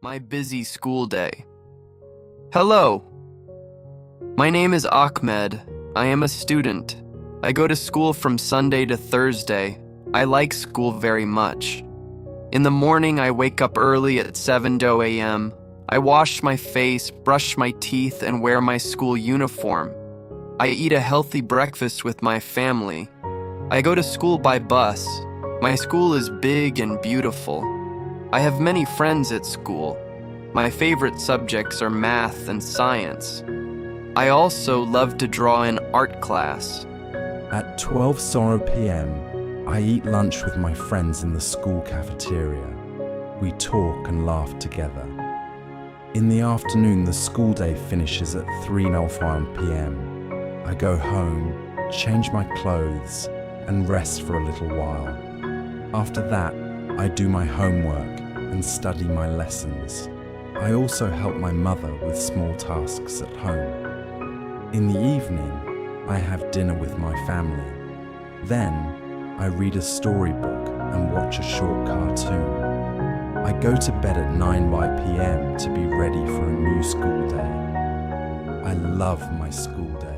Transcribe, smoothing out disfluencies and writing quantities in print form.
My busy school day. Hello, my name is Ahmed. I am a student. I go to school from Sunday to Thursday. I like school very much. In the morning, I wake up early at 7 a.m. I wash my face, brush my teeth, and wear my school uniform. I eat a healthy breakfast with my family. I go to school by bus. My school is big and beautiful. I have many friends at school. My favorite subjects are math and science. I also love to draw in art class. At 12 p.m, I eat lunch with my friends in the school cafeteria. We talk and laugh together. In the afternoon, the school day finishes at 3:05 p.m. I go home, change my clothes, and rest for a little while. After that, I do my homework and study my lessons. I also help my mother with small tasks at home. In the evening, I have dinner with my family. Then, I read a storybook and watch a short cartoon. I go to bed at 9 p.m. to be ready for a new school day. I love my school day.